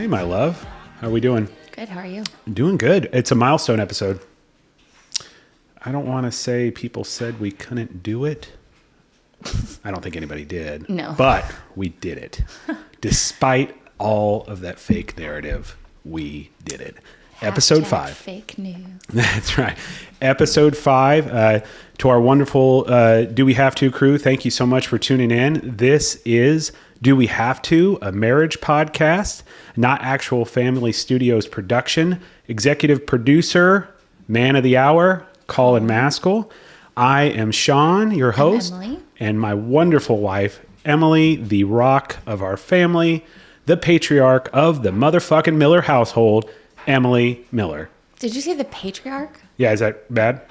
Hey, my love. How are we doing? Good. How are you? Doing good. It's a milestone episode. I don't want to say people said we couldn't do it. I don't think anybody did. No. But we did it. Despite all of that fake narrative, we did it. Episode 5. Fake news. That's right. Episode 5. To our wonderful Do We Have To crew, thank you so much for tuning in. This is Do We Have To, a marriage podcast, not actual family studios production. Executive producer, man of the hour, Colin Maskell. I am Sean, your host, Emily. and my wonderful wife, Emily, the rock of our family, the patriarch of the motherfucking Miller household, Emily Miller. Did you say the patriarch? Yeah, is that bad?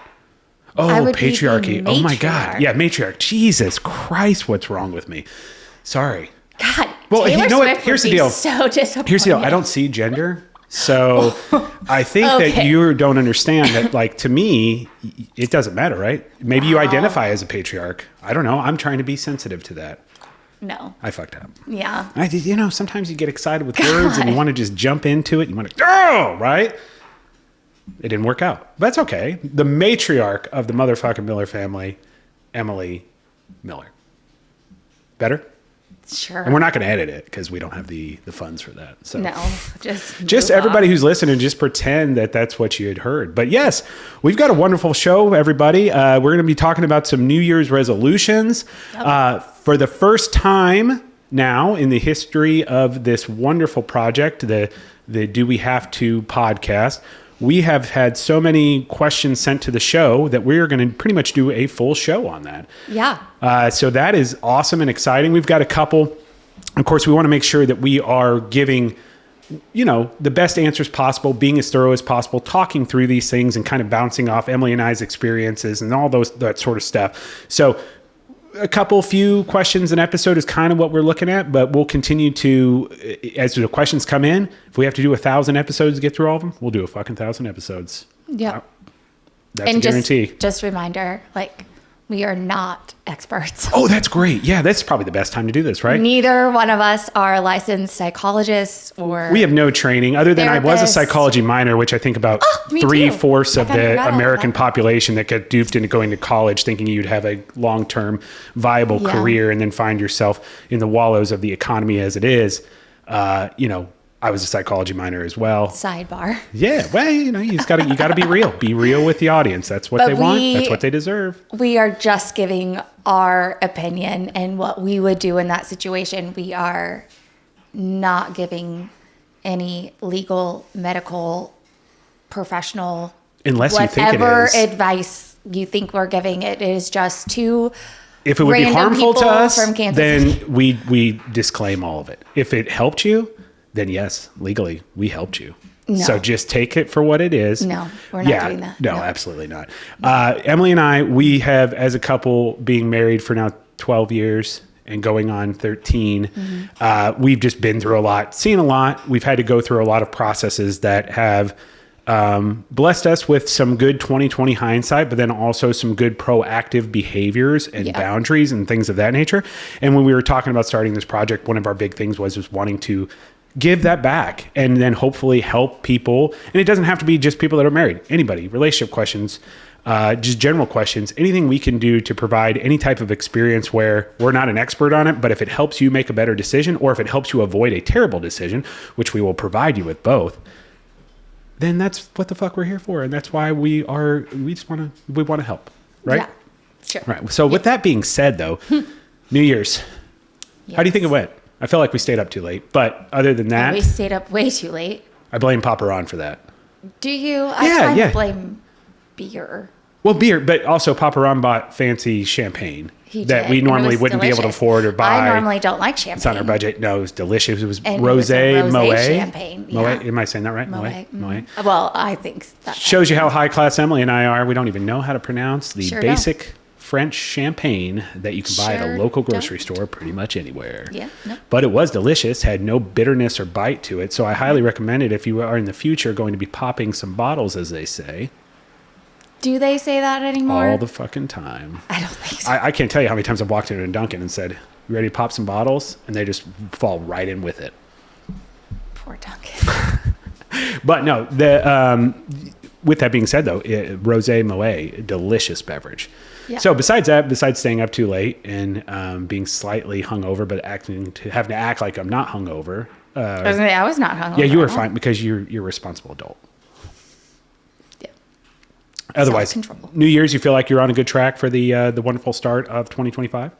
Oh, I would be the patriarchy. Oh my God. matriarch. Yeah, matriarch. Jesus Christ, what's wrong with me? Sorry. God. Well, Taylor you know what? Swift Here's would the be deal. So disappointed. Here's the deal. I don't see gender. So I think that Okay. you don't understand that, like, to me, it doesn't matter, right? Maybe you identify as a patriarch. I don't know. I'm trying to be sensitive to that. No. I fucked up. Yeah. Sometimes you get excited with words and you want to just jump into it. You want to go, right? It didn't work out. But that's okay. The matriarch of the motherfucking Miller family, Emily Miller. Better? Sure. And we're not going to edit it because we don't have the funds for that. So No. just move everybody on. who's listening, just pretend that that's what you had heard. But yes, we've got a wonderful show, everybody. We're going to be talking about some New Year's resolutions. For the first time now in the history of this wonderful project, the Do We Have To podcast, we have had so many questions sent to the show that we're going to pretty much do a full show on that. Yeah. So that is awesome and exciting. We've got a couple. Of course, we want to make sure that we are giving, the best answers possible, being as thorough as possible, talking through these things and kind of bouncing off Emily and I's experiences and all that sort of stuff. So a few questions an episode is kind of what we're looking at, but we'll continue to, as the questions come in, if we have to do 1,000 episodes to get through all of them, we'll do a fucking 1,000 episodes. Yep. That's And a guarantee. just reminder, we are not experts. Oh, that's great. Yeah, that's probably the best time to do this, right? Neither one of us are licensed psychologists or... We have no training other than I was a Therapists. psychology minor, which I think about me too. 3/4 of I kinda the forgot all American that. population that get duped into going to college thinking you'd have a long-term viable Yeah. career and then find yourself in the wallows of the economy as it is. I was a psychology minor as well. Sidebar. Yeah, well, you got to be real. Be real with the audience. That's what But they want. That's what they deserve. We are just giving our opinion and what we would do in that situation. We are not giving any legal, medical, professional, Unless you think it whatever is. advice you think we're giving. It is just too... If it would be random harmful to people us, from Kansas then City. we disclaim all of it. If it helped you, then yes, legally, we helped you. No. So just take it for what it is. No, we're not doing that. No, No. absolutely not. Emily and I, we have, as a couple, being married for now 12 years and going on 13. We've just been through a lot, seen a lot. We've had to go through a lot of processes that have blessed us with some good 2020 hindsight, but then also some good proactive behaviors and boundaries and things of that nature. And when we were talking about starting this project, one of our big things was wanting to give that back and then hopefully help people. And it doesn't have to be just people that are married, anybody, relationship questions, just general questions, anything we can do to provide any type of experience where we're not an expert on it, but if it helps you make a better decision or if it helps you avoid a terrible decision, which we will provide you with both, then that's what the fuck we're here for. And that's why we want to help. Right? Yeah, sure. Right. So with that being said though, New Year's, how do you think it went? I felt like we stayed up too late, but other than that, We stayed up way too late. I blame Papa Ron for that. Do you? I Yeah. blame beer. Well, beer, but also Papa Ron bought fancy champagne He that did, we and it normally was wouldn't be able to delicious. afford or buy. I normally don't like champagne. It's on our budget. No, it was delicious. It was And it was a rosé, rosé Moet. champagne, yeah. Moet. Am I saying that right? Moet. Moet. Well, I think that Shows you how high class Emily and I are. We don't even know how to pronounce the Sure basic French champagne that you can buy at a Sure local grocery store pretty much anywhere. Yeah, no. But it was delicious, had no bitterness or bite to it. So I highly recommend it if you are in the future going to be popping some bottles, as they say. Do they say that anymore? All the fucking time. I don't think so. I can't tell you how many times I've walked into a Dunkin' and said, "You ready to pop some bottles?" And they just fall right in with it. Poor Duncan. But no, with that being said, though, Rosé Moet, delicious beverage. Yeah. So besides that, besides staying up too late and being slightly hungover, but having to act like I'm not hungover. I was not hungover. Yeah, you were fine because you're a responsible adult. Yeah. Otherwise, Self-control. New Year's, you feel like you're on a good track for the wonderful start of 2025?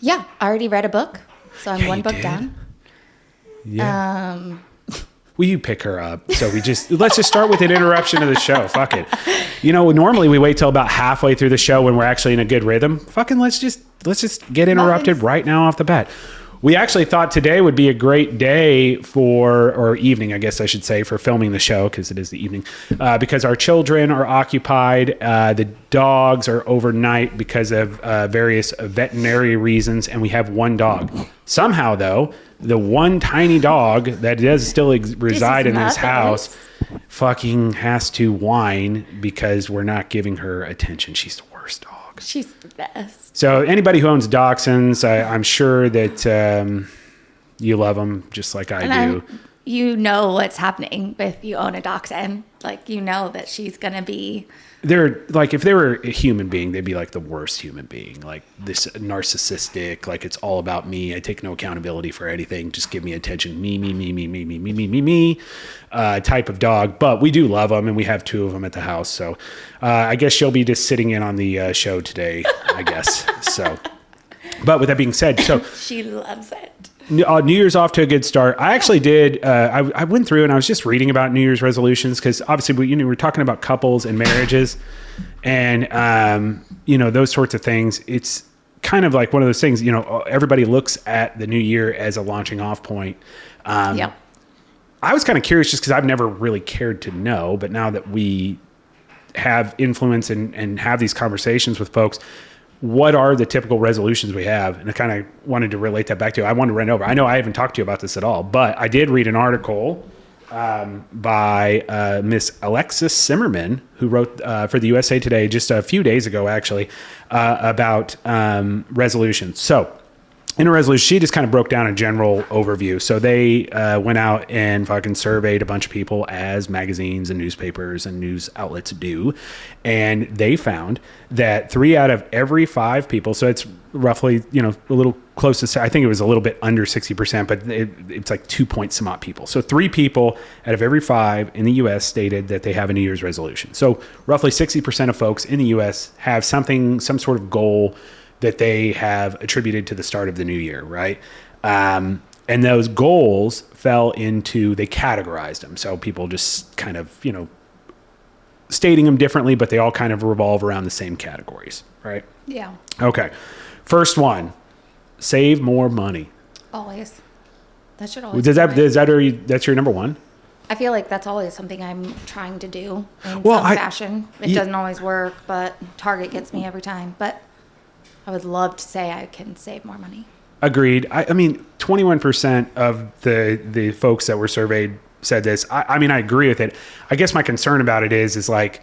Yeah, I already read a book, so I'm one book did? down. Yeah. Will you pick her up? So let's just start with an interruption of the show. Fuck it. Normally we wait till about halfway through the show when we're actually in a good rhythm. Fucking let's just get interrupted right now off the bat. We actually thought today would be a great day or evening, I guess I should say, for filming the show, because it is the evening, because our children are occupied. The dogs are overnight because of various veterinary reasons, and we have one dog. Somehow, though, the one tiny dog that does still reside in this house fucking has to whine because we're not giving her attention. She's the worst dog. She's the best. So anybody who owns dachshunds, I'm sure that you love them just like I do. You know what's happening if you own a dachshund. Like, you know that she's going to be... They're like, if they were a human being, they'd be like the worst human being. Like this narcissistic, like it's all about me. I take no accountability for anything. Just give me attention. Me, type of dog. But we do love them, and we have two of them at the house. So I guess she'll be just sitting in on the show today, I guess. So, but with that being said, so She loves it. New Year's off to a good start. I actually did. I went through and I was just reading about New Year's resolutions because obviously we're talking about couples and marriages, and those sorts of things. It's kind of like one of those things. Everybody looks at the new year as a launching off point. Yep. I was kind of curious just because I've never really cared to know, but now that we have influence and have these conversations with folks, what are the typical resolutions we have? And I kind of wanted to relate that back to you. I wanted to run over. I know I haven't talked to you about this at all, but I did read an article by Miss Alexis Zimmerman, who wrote for the USA Today just a few days ago, actually, about resolutions. So in a resolution, she just kind of broke down a general overview. So they went out and fucking surveyed a bunch of people, as magazines and newspapers and news outlets do. And they found that 3 out of every 5 people, so it's roughly, a little close to, I think it was a little bit under 60%, but it's like 2 point some odd people. So 3 people out of every 5 in the U.S. stated that they have a New Year's resolution. So roughly 60% of folks in the U.S. have some sort of goal that they have attributed to the start of the new year, right? And those goals they categorized them. So people just kind of, stating them differently, but they all kind of revolve around the same categories, right? Yeah. Okay. First one, save more money. Always. That should always That's your number one? I feel like that's always something I'm trying to do in some fashion. It doesn't always work, but Target gets me every time. But I would love to say I can save more money. Agreed. I mean, 21% of the folks that were surveyed said this. I mean, I agree with it. I guess my concern about it is like,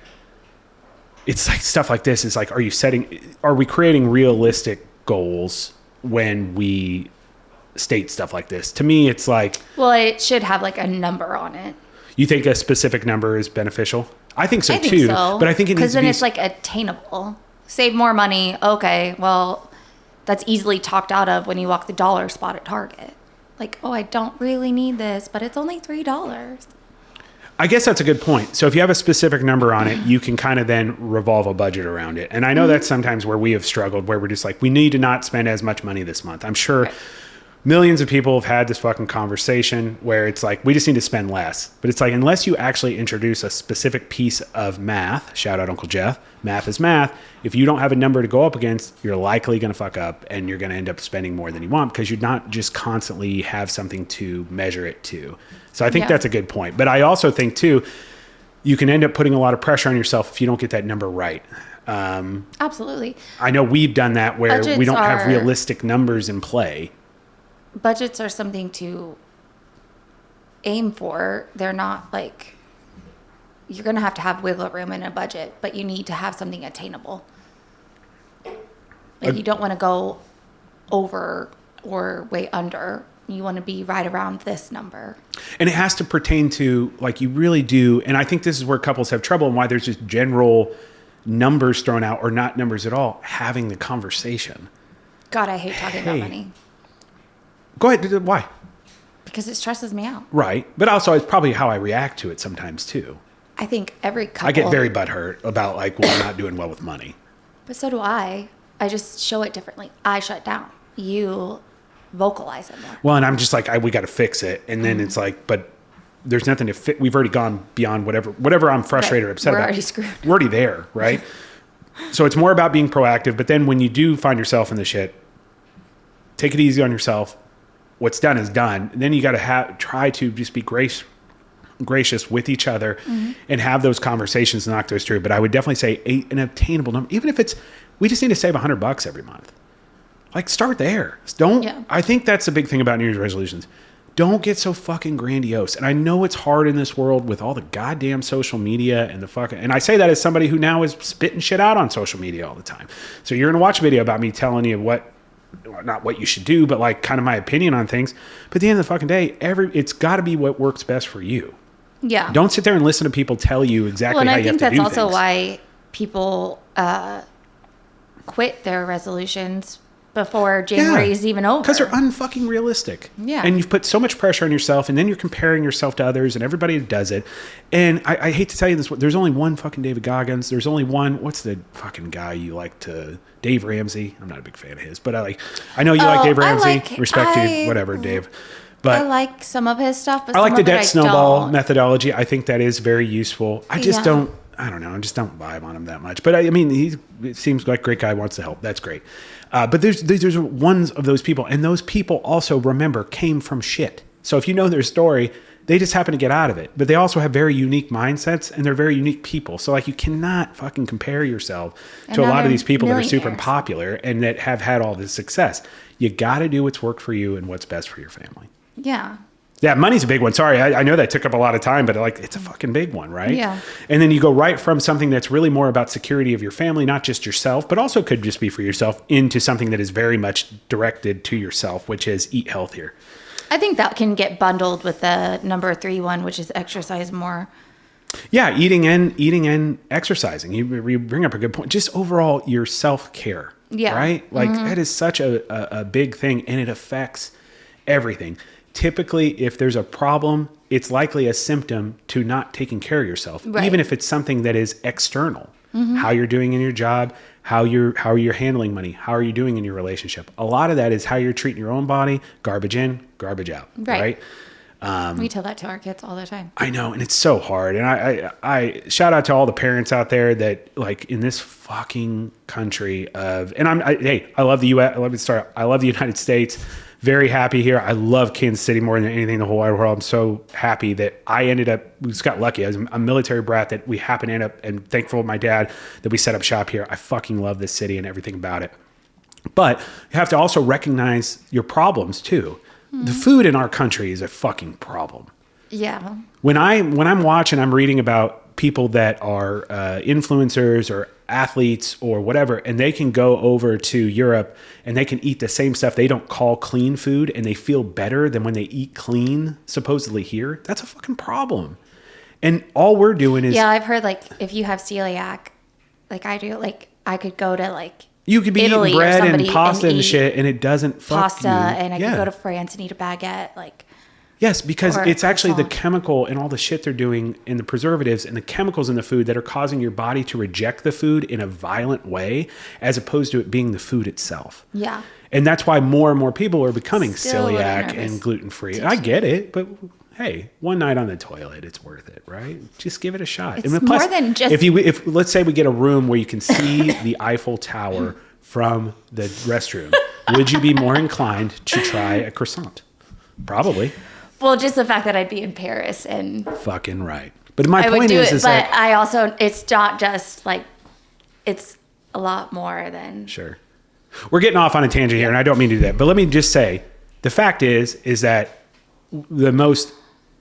it's like stuff like this is like, are we creating realistic goals when we state stuff like this? To me, it's like... Well, it should have like a number on it. You think a specific number is beneficial? I think so too. But I think it needs to be... Because then it's like attainable. Save more money. Okay, well, that's easily talked out of when you walk the dollar spot at Target. Like, I don't really need this, but it's only $3. I guess that's a good point. So if you have a specific number on it, you can kind of then revolve a budget around it. And I know that's sometimes where we have struggled, where we're just like, we need to not spend as much money this month. I'm sure millions of people have had this fucking conversation where it's like, we just need to spend less. But it's like, unless you actually introduce a specific piece of math, shout out Uncle Jeff, math is math. If you don't have a number to go up against, you're likely going to fuck up and you're going to end up spending more than you want because you're not just constantly have something to measure it to. So I think that's a good point. But I also think too, you can end up putting a lot of pressure on yourself if you don't get that number right. Absolutely. I know we've done that where we don't have realistic numbers in play. Budgets are something to aim for. They're not like, you're going to have wiggle room in a budget, but you need to have something attainable. Like, you don't want to go over or way under you want to be right around this number. And it has to pertain to, like, you really do. And I think this is where couples have trouble and why there's just general numbers thrown out or not numbers at all, having the conversation. God, I hate talking about money. Go ahead. Why? Because it stresses me out. Right. But also it's probably how I react to it sometimes too. I think every couple... I get very butthurt about, like, well, I'm not doing well with money. But so do I. I just show it differently. I shut down. You vocalize it more. Well, and I'm just like, we got to fix it. And then it's like, but there's nothing to fit. We've already gone beyond whatever I'm frustrated or upset about. We're already screwed. We're already there, right? So it's more about being proactive. But then when you do find yourself in the shit, take it easy on yourself. What's done is done. And then you got to try to just be gracious with each other and have those conversations and knock those through. But I would definitely say an obtainable number, even if it's, we just need to save $100 every month. Like, start there. I think that's the big thing about New Year's resolutions. Don't get so fucking grandiose. And I know it's hard in this world with all the goddamn social media and and I say that as somebody who now is spitting shit out on social media all the time. So you're going to watch a video about me telling you not what you should do, but like kind of my opinion on things. But at the end of the fucking day, it's got to be what works best for you. Yeah. Don't sit there and listen to people tell you exactly how you have to do things. And I think that's also why people quit their resolutions before January is even over. Because they're unfucking realistic. Yeah. And you've put so much pressure on yourself, and then you're comparing yourself to others, and everybody does it. And I hate to tell you this, there's only one fucking David Goggins. There's only one, what's the fucking guy you like to, Dave Ramsey. I'm not a big fan of his, but I know you like Dave Ramsey. Respect you, whatever, Dave. But I like some of his stuff, but I like the debt snowball don't. Methodology. I think that is very useful. I just don't vibe on him that much. But I mean, it seems like a great guy, wants to help. That's great. But there's ones of those people. And those people also, remember, came from shit. So if you know their story, they just happen to get out of it. But they also have very unique mindsets and they're very unique people. So like, you cannot fucking compare yourself to a lot of these people that are super popular and that have had all this success. You got to do what's worked for you and what's best for your family. Yeah. Yeah, money's a big one. Sorry, I know that took up a lot of time, but like, it's a fucking big one, right? Yeah. And then you go right from something that's really more about security of your family, not just yourself, but also could just be for yourself, into something that is very much directed to yourself, which is eat healthier. I think that can get bundled with the number 3 one, which is exercise more. Yeah, eating and exercising. You bring up a good point. Just overall, your self-care. Yeah. Right? Like, that is such a big thing, and it affects everything. Typically, if there's a problem, it's likely a symptom to not taking care of yourself, even if it's something that is external. How you're doing in your job, how you're handling money, how are you doing in your relationship. A lot of that is how you're treating your own body, garbage in, garbage out, right? We tell that to our kids all the time. I know, and it's so hard. And I shout out to all the parents out there that, like, in this fucking country of, and I love the U.S. I love the United States. Very happy here. I love Kansas City more than anything in the whole wide world. I'm so happy that we just got lucky. I was a military brat that we happened to end up, and thankful to my dad that we set up shop here. I fucking love this city and everything about it. But you have to also recognize your problems too. The food in our country is a fucking problem. Yeah. When I'm watching, I'm reading about people that are influencers or athletes or whatever, and they can go over to Europe and they can eat the same stuff they don't call clean food, and they feel better than when they eat clean, supposedly here. That's a fucking problem. And all we're doing is... Yeah, I've heard, like, if you have celiac, like I do, like, I could go to, like, you could be Italy eating bread and pasta and shit, and it doesn't fuck pasta, you. And I could go to France and eat a baguette, like... Yes, because it's actually the chemical and all the shit they're doing in the preservatives and the chemicals in the food that are causing your body to reject the food in a violent way, as opposed to it being the food itself. Yeah. And that's why more and more people are becoming celiac and gluten-free. I get it, but hey, one night on the toilet, it's worth it, right? Just give it a shot. It's more than just... If let's say we get a room where you can see the Eiffel Tower from the restroom, would you be more inclined to try a croissant? Probably. Well, just the fact that I'd be in Paris and... Fucking right. But my point is that... But I also... It's not just, like... It's a lot more than... Sure. We're getting off on a tangent here, and I don't mean to do that. But let me just say, the fact is that the most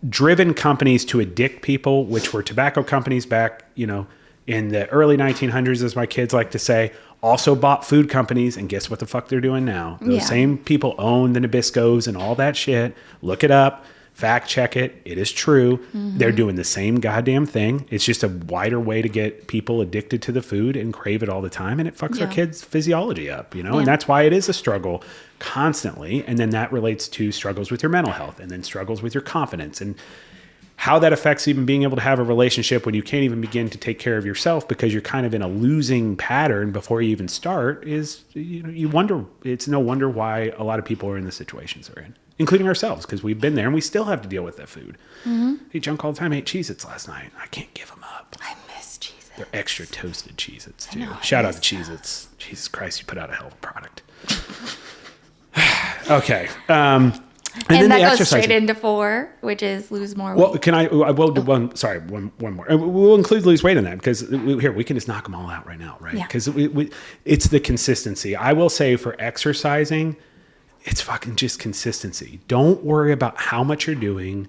driven companies to addict people, which were tobacco companies back, in the early 1900s, as my kids like to say, also bought food companies, and guess what the fuck they're doing now? Those same people own the Nabiscos and all that shit. Look it up. Fact check it. It is true. They're doing the same goddamn thing. It's just a wider way to get people addicted to the food and crave it all the time. And it fucks our kids' physiology up, you know? And that's why it is a struggle constantly. And then that relates to struggles with your mental health and then struggles with your confidence and how that affects even being able to have a relationship when you can't even begin to take care of yourself because you're kind of in a losing pattern before you even start is, you know, you wonder, it's no wonder why a lot of people are in the situations they're in, including ourselves, because we've been there and we still have to deal with that food. I ate junk all the time. I ate Cheez-Its last night. I can't give them up. I miss Cheez-Its. They're extra toasted Cheez-Its too. Shout out to Cheez-Its. Jesus Christ, you put out a hell of a product. Okay. And that goes straight into 4, which is lose more weight. Well, I will do one. Sorry, one more. We'll include lose weight in that because we can just knock them all out right now, right? Because it's the consistency. I will say for exercising, it's fucking just consistency. Don't worry about how much you're doing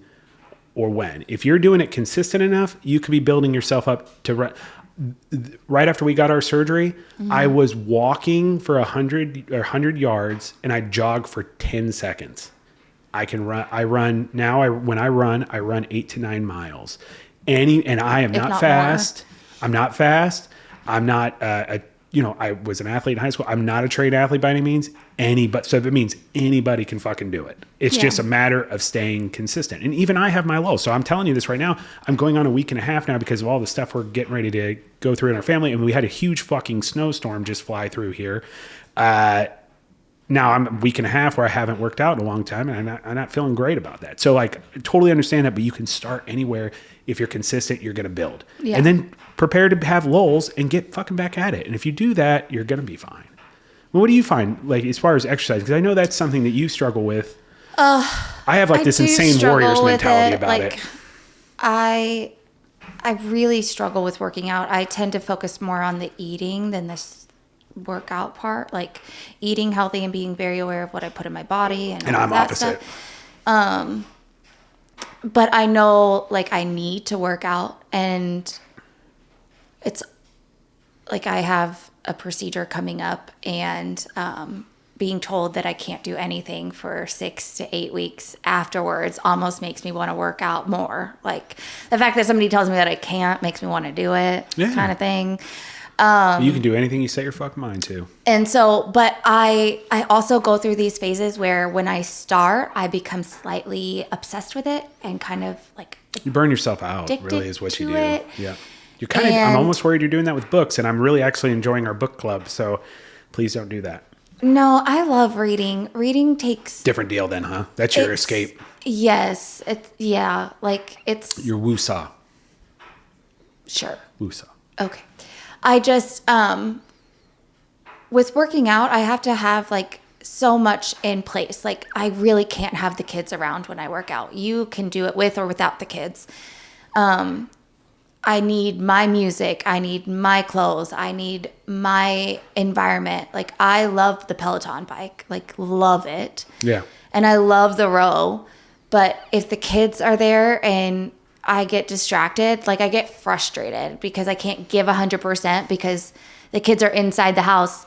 or when. If you're doing it consistent enough, you could be building yourself up to. Right after we got our surgery, I was walking for 100 yards and I jogged for 10 seconds. I can run. When I run 8 to 9 miles. And I am not fast. I'm not fast. I'm not I was an athlete in high school. I'm not a trained athlete by any means. So that means anybody can fucking do it. It's just a matter of staying consistent. And even I have my lows. So I'm telling you this right now. I'm going on a week and a half now because of all the stuff we're getting ready to go through in our family. And we had a huge fucking snowstorm just fly through here. Now I'm a week and a half where I haven't worked out in a long time and I'm not feeling great about that. So like totally understand that, but you can start anywhere. If you're consistent, you're going to build and then prepare to have lulls and get fucking back at it. And if you do that, you're going to be fine. Well, what do you find like as far as exercise? Because I know that's something that you struggle with. I have like this insane warriors mentality about it. I really struggle with working out. I tend to focus more on the eating than this workout part, like eating healthy and being very aware of what I put in my body and all I'm that opposite stuff. But I know like I need to work out and it's like I have a procedure coming up and being told that I can't do anything for 6 to 8 weeks afterwards almost makes me want to work out more. Like the fact that somebody tells me that I can't makes me want to do it kind of thing. You can do anything you set your fucking mind to. And so, but I also go through these phases where when I start, I become slightly obsessed with it and kind of like you burn yourself out, really is what you do. It. Yeah. You're kind of, I'm almost worried you're doing that with books and I'm really actually enjoying our book club. So please don't do that. No, I love reading. Reading takes... Different deal then, huh? That's your escape. Yes. Like it's... Your woosah. Sure. Woosah. Okay. I just, with working out, I have to have like so much in place. Like I really can't have the kids around when I work out. You can do it with or without the kids. I need my music. I need my clothes. I need my environment. Like I love the Peloton bike, like love it. Yeah. And I love the row, but if the kids are there and I get distracted, like I get frustrated because I can't give 100% because the kids are inside the house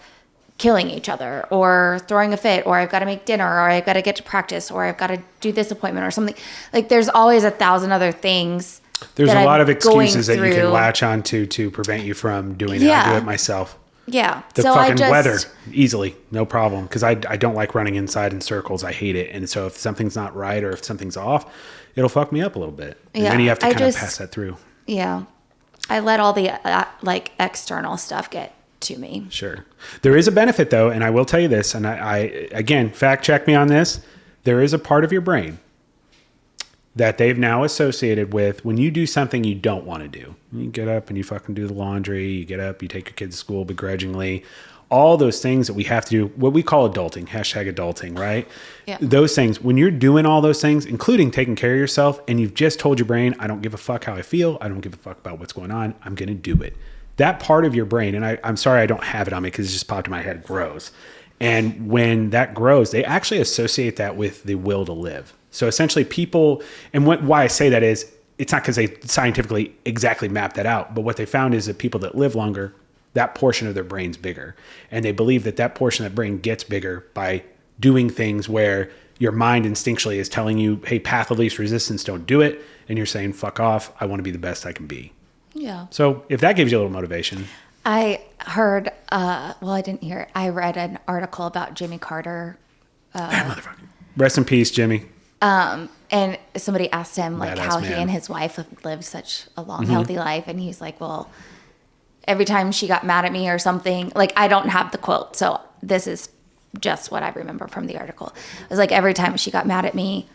killing each other or throwing a fit, or I've got to make dinner, or I've got to get to practice, or I've got to do this appointment or something. Like there's always 1,000 other things. There's a lot of excuses that you can latch onto to prevent you from doing it. I do it myself. Yeah. The fucking weather, easily, no problem. Because I don't like running inside in circles. I hate it. And so if something's not right or if something's off, it'll fuck me up a little bit. And then you have to kind of pass that through. Yeah. I let all the like external stuff get to me. Sure. There is a benefit though. And I will tell you this. And I again, fact check me on this. There is a part of your brain that they've now associated with when you do something you don't want to do. You get up and you fucking do the laundry. You get up, you take your kids to school begrudgingly. All those things that we have to do, what we call adulting, #adulting, right? Yeah. Those things, when you're doing all those things, including taking care of yourself, and you've just told your brain, I don't give a fuck how I feel. I don't give a fuck about what's going on. I'm going to do it. That part of your brain, and I'm sorry I don't have it on me because it just popped in my head, grows. And when that grows, they actually associate that with the will to live. So essentially people, and why I say that is, it's not because they scientifically exactly mapped that out, but what they found is that people that live longer, that portion of their brain's bigger. And they believe that that portion of the brain gets bigger by doing things where your mind instinctually is telling you, hey, path of least resistance, don't do it. And you're saying, fuck off. I want to be the best I can be. Yeah. So if that gives you a little motivation. I heard, well, I didn't hear it. I read an article about Jimmy Carter. That motherfucker. Rest in peace, Jimmy. And somebody asked him like Badass how man. he and his wife have lived such a long, healthy life. And he's like, well, every time she got mad at me or something, like I don't have the quote. So this is just what I remember from the article. It was like every time she got mad at me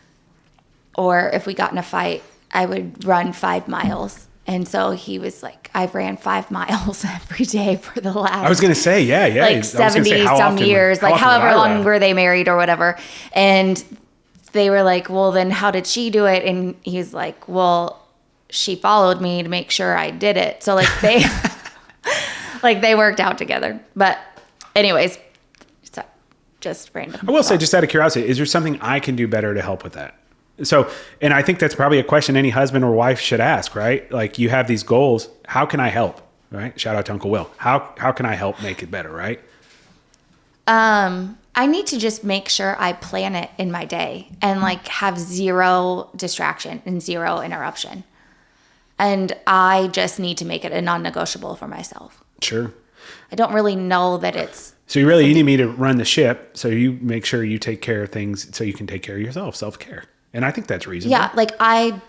or if we got in a fight, I would run 5 miles. And so he was like, I've ran 5 miles every day for the last. I was going to say, yeah. Like 70 some years, like however long were they married or whatever. And they were like, well, then how did she do it? And he's like, well, she followed me to make sure I did it. So like they, like they worked out together. But anyways, so just random. I will say, just out of curiosity, is there something I can do better to help with that? So, and I think that's probably a question any husband or wife should ask, right? Like you have these goals. How can I help? Right? Shout out to Uncle Will. How can I help make it better? Right? I need to just make sure I plan it in my day and like have 0 distraction and 0 interruption. And I just need to make it a non-negotiable for myself. Sure. I don't really know that it's. So you need me to run the ship. So you make sure you take care of things so you can take care of yourself, self-care. And I think that's reasonable. Yeah. Like I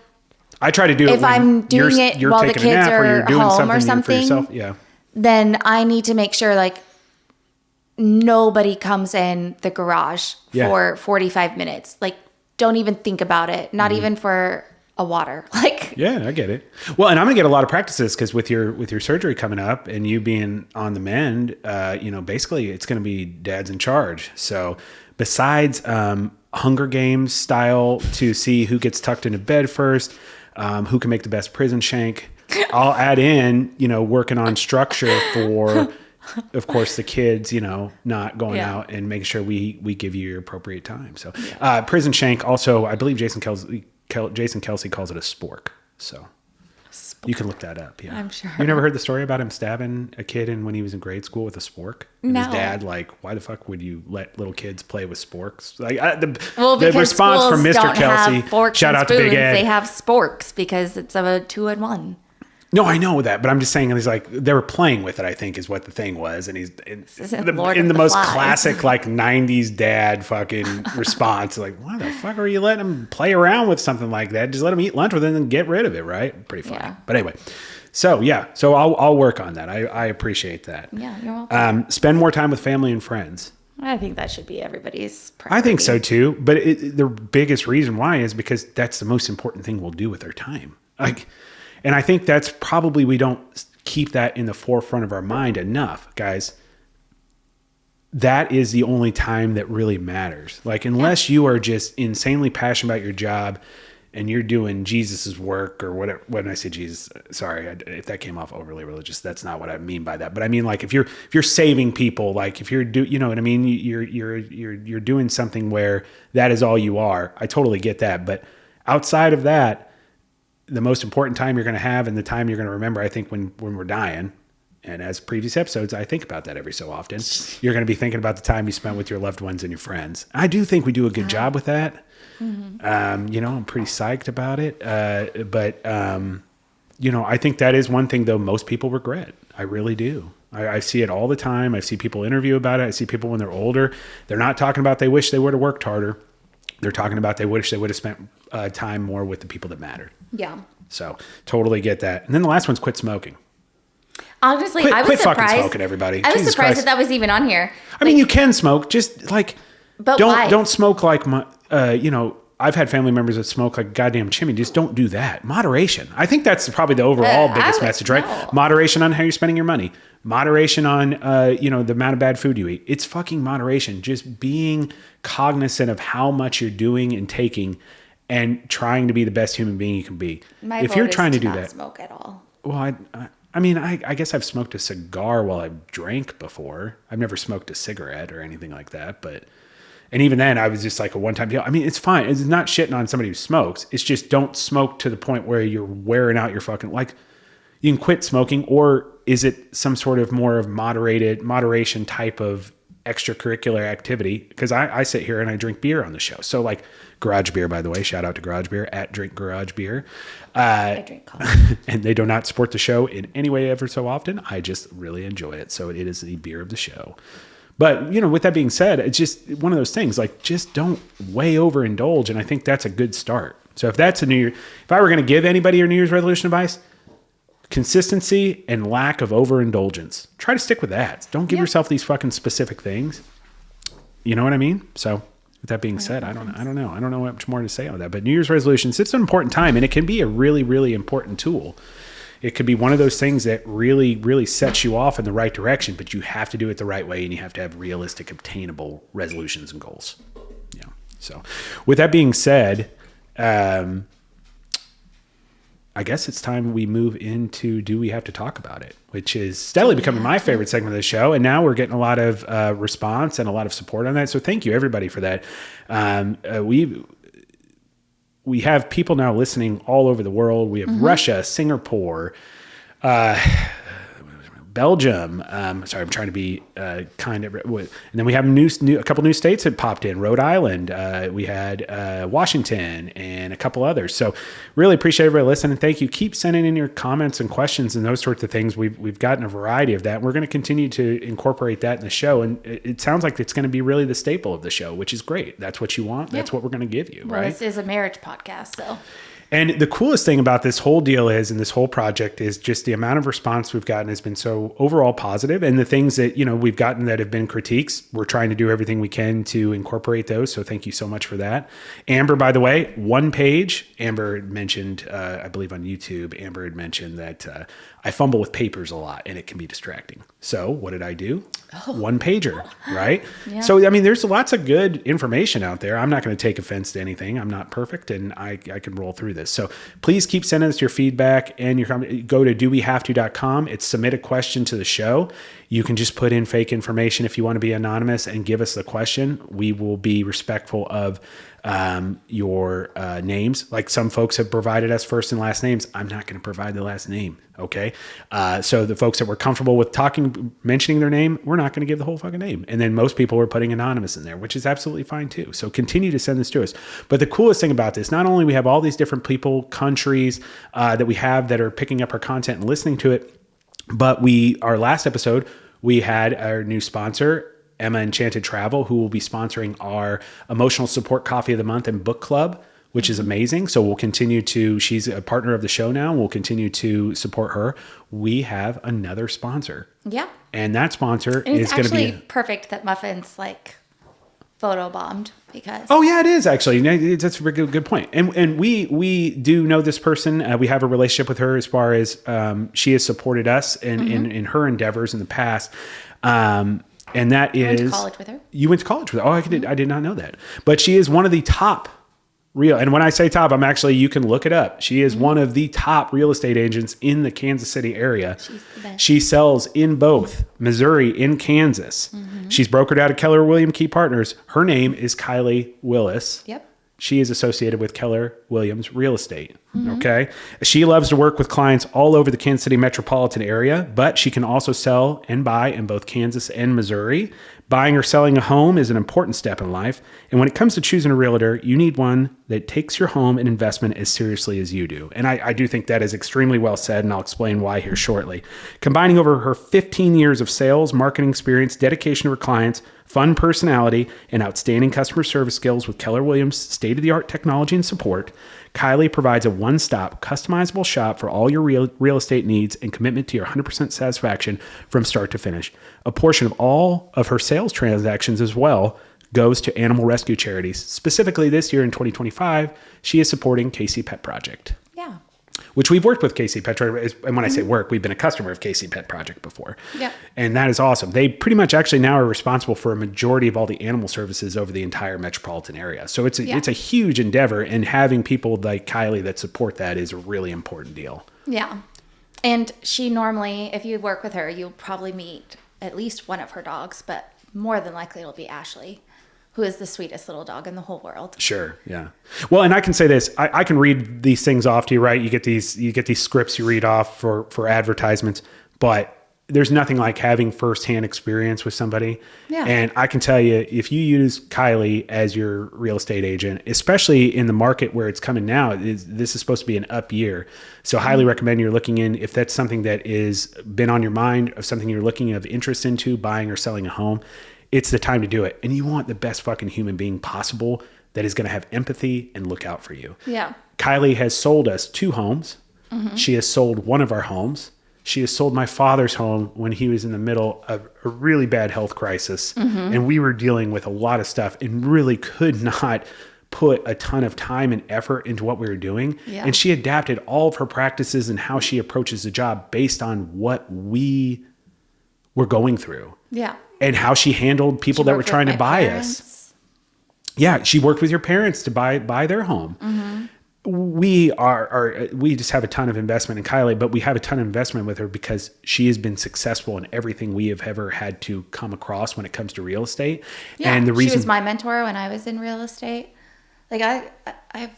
try to do it if I'm doing it you're while the taking a kids nap or you're are doing home or something for something, yourself. Yeah. then I need to make sure like nobody comes in the garage for 45 minutes. Like don't even think about it. Not even for a water. Like yeah, I get it. Well, and I'm gonna get a lot of practices because with your surgery coming up and you being on the mend, basically it's gonna be dad's in charge. So besides Hunger Games style to see who gets tucked into bed first, who can make the best prison shank, I'll add in, working on structure for, of course, the kids, not going out and making sure we give you your appropriate time. So prison shank also, I believe Jason Kelsey calls it a spork. So you can look that up. Yeah, I'm sure. You never heard the story about him stabbing a kid when he was in grade school with a spork? And his dad, like, why the fuck would you let little kids play with sporks? Like the response from Mr. Kelsey, shout out to Big Ed. They have sporks because it's a 2-in-1. No, I know that, but I'm just saying he's like they were playing with it. I think is what the thing was, and he's in the most classic like '90s dad fucking response. Like, why the fuck are you letting him play around with something like that? Just let him eat lunch with it and get rid of it, right? Pretty funny. Yeah. But anyway, so I'll work on that. I appreciate that. Yeah, you're welcome. Spend more time with family and friends. I think that should be everybody's priority. I think so too. But the biggest reason why is because that's the most important thing we'll do with our time. Like. And I think that's probably we don't keep that in the forefront of our mind enough, guys. That is the only time that really matters. Like, unless you are just insanely passionate about your job and you're doing Jesus's work or whatever. When I say Jesus, sorry if that came off overly religious. That's not what I mean by that. But I mean, like, if you're saving people, like if you're you know what I mean. You're doing something where that is all you are. I totally get that. But outside of that. The most important time you're going to have and the time you're going to remember, I think, when we're dying, and as previous episodes, I think about that every so often, you're going to be thinking about the time you spent with your loved ones and your friends. I do think we do a good job with that. Mm-hmm. I'm pretty psyched about it. But I think that is one thing, though, most people regret. I really do. I see it all the time. I see people interview about it. I see people when they're older. They're not talking about they wish they would have worked harder. They're talking about they wish they would have spent time more with the people that mattered. Yeah. So totally get that. And then the last one's quit smoking. Honestly, I was quit surprised. Fucking smoking, everybody. I was Jesus surprised Christ. that was even on here. I mean, you can smoke, just like, but why? Don't smoke like my, I've had family members that smoke like goddamn chimney. Just don't do that. Moderation. I think that's probably the overall biggest message, right? No. Moderation on how you're spending your money. Moderation on, the amount of bad food you eat. It's fucking moderation. Just being cognizant of how much you're doing and taking and trying to be the best human being you can be. If you're trying to do that, smoke at all. Well, I guess I've smoked a cigar while I've drank before. I've never smoked a cigarette or anything like that, and even then I was just like a one-time deal. I mean, it's fine. It's not shitting on somebody who smokes. It's just don't smoke to the point where you're wearing out your fucking, like, you can quit smoking, or is it some sort of more of moderation type of extracurricular activity? Because I sit here and I drink beer on the show. So like Garage Beer, by the way, shout out to Garage Beer at Drink Garage Beer. I drink coffee. And they do not support the show in any way ever so often. I just really enjoy it. So it is the beer of the show. But, you know, with that being said, it's just one of those things, like, just don't way overindulge. And I think that's a good start. So if that's if I were going to give anybody your New Year's resolution advice, consistency and lack of overindulgence. Try to stick with that. Don't give yourself these fucking specific things. You know what I mean? So with that being said, I don't know. I don't know much more to say on that. But New Year's resolutions, it's an important time, and it can be a really, really important tool. It could be one of those things that really, really sets you off in the right direction, but you have to do it the right way, and you have to have realistic, obtainable resolutions and goals. Yeah. So with that being said, I guess it's time we move into Do We Have to Talk About It, which is steadily becoming my favorite segment of the show. And now we're getting a lot of response and a lot of support on that. So thank you, everybody, for that. We have people now listening all over the world. We have Russia, Singapore, Belgium. Sorry, I'm trying to be kind of. And then we have a couple new states that popped in. Rhode Island. We had Washington and a couple others. So really appreciate everybody listening. Thank you. Keep sending in your comments and questions and those sorts of things. We've gotten a variety of that. We're going to continue to incorporate that in the show. And it sounds like it's going to be really the staple of the show, which is great. That's what you want. That's what we're going to give you. Well, right? This is a marriage podcast, so. And the coolest thing about this whole deal and this whole project is just the amount of response we've gotten has been so overall positive. And the things that, you know, we've gotten that have been critiques, we're trying to do everything we can to incorporate those. So thank you so much for that. Amber, by the way, one page. Amber had mentioned, I believe on YouTube, Amber had mentioned that I fumble with papers a lot and it can be distracting. So what did I do? One pager, right? Yeah. So, I mean, there's lots of good information out there. I'm not going to take offense to anything. I'm not perfect, and I can roll through this. So please keep sending us your feedback and your comment. Go to dowehavето.com. It's submit a question to the show. You can just put in fake information if you want to be anonymous and give us the question. We will be respectful of your names. Like some folks have provided us first and last names. I'm not going to provide the last name. Okay. So the folks that were comfortable with mentioning their name, we're not going to give the whole fucking name. And then most people are putting anonymous in there, which is absolutely fine too. So continue to send this to us. But the coolest thing about this, not only we have all these different people, countries that we have that are picking up our content and listening to it, but our last episode, we had our new sponsor, Emma Enchanted Travel, who will be sponsoring our emotional support coffee of the month and book club, which is amazing. So we'll continue she's a partner of the show now. And we'll continue to support her. We have another sponsor. Yeah. And that sponsor is going to be perfect that Muffin's like photo bombed because. Oh yeah, it is actually. That's a very good point. And we do know this person. We have a relationship with her as far as she has supported us in her endeavors in the past. And that is. You went to college with her? You went to college with her. Oh, I did not know that. But she is one of the top and when I say top, you can look it up. She is one of the top real estate agents in the Kansas City area. She's the best. She sells in both Missouri and Kansas. Mm-hmm. She's brokered out of Keller Williams Key Partners. Her name is Kylie Willis. Yep. She is associated with Keller Williams Real Estate. Mm-hmm. Okay. She loves to work with clients all over the Kansas City metropolitan area, but she can also sell and buy in both Kansas and Missouri. Buying or selling a home is an important step in life. And when it comes to choosing a realtor, you need one that takes your home and investment as seriously as you do. And I do think that is extremely well said, and I'll explain why here shortly. Combining over her 15 years of sales, marketing experience, dedication to her clients, fun personality, and outstanding customer service skills with Keller Williams' state-of-the-art technology and support, Kylie provides a one-stop, customizable shop for all your real estate needs and commitment to your 100% satisfaction from start to finish. A portion of all of her sales transactions as well goes to animal rescue charities. Specifically this year in 2025, she is supporting KC Pet Project. Yeah. Which we've worked with KC Pet Project. And when I say work, we've been a customer of KC Pet Project before. Yeah. And that is awesome. They pretty much actually now are responsible for a majority of all the animal services over the entire metropolitan area. So it's a huge endeavor, and having people like Kylie that support that is a really important deal. Yeah. And she normally, if you work with her, you'll probably meet at least one of her dogs, but more than likely it'll be Ashley. who is the sweetest little dog in the whole world. Sure. Yeah. Well, and I can say this, I can read these things off to you, right? You get these scripts you read off for advertisements, but there's nothing like having firsthand experience with somebody. Yeah. And I can tell you, if you use Kylie as your real estate agent, especially in the market where it's coming now, this is supposed to be an up year. So highly recommend you're looking in, if that's something that is been on your mind, of something you're looking of interest into, buying or selling a home, it's the time to do it. And you want the best fucking human being possible that is going to have empathy and look out for you. Yeah. Kylie has sold us 2 homes. She has sold one of our homes. She has sold my father's home when he was in the middle of a really bad health crisis. And we were dealing with a lot of stuff and really could not put a ton of time and effort into what we were doing. Yeah. And she adapted all of her practices and how she approaches the job based on what we were going through. Yeah. And how she handled people that were trying to buy us. Yeah, she worked with your parents to buy their home. We we just have a ton of investment in Kylie, but we have a ton of investment with her because she has been successful in everything we have ever had to come across when it comes to real estate. Yeah, and the reason she was my mentor when I was in real estate. Like I've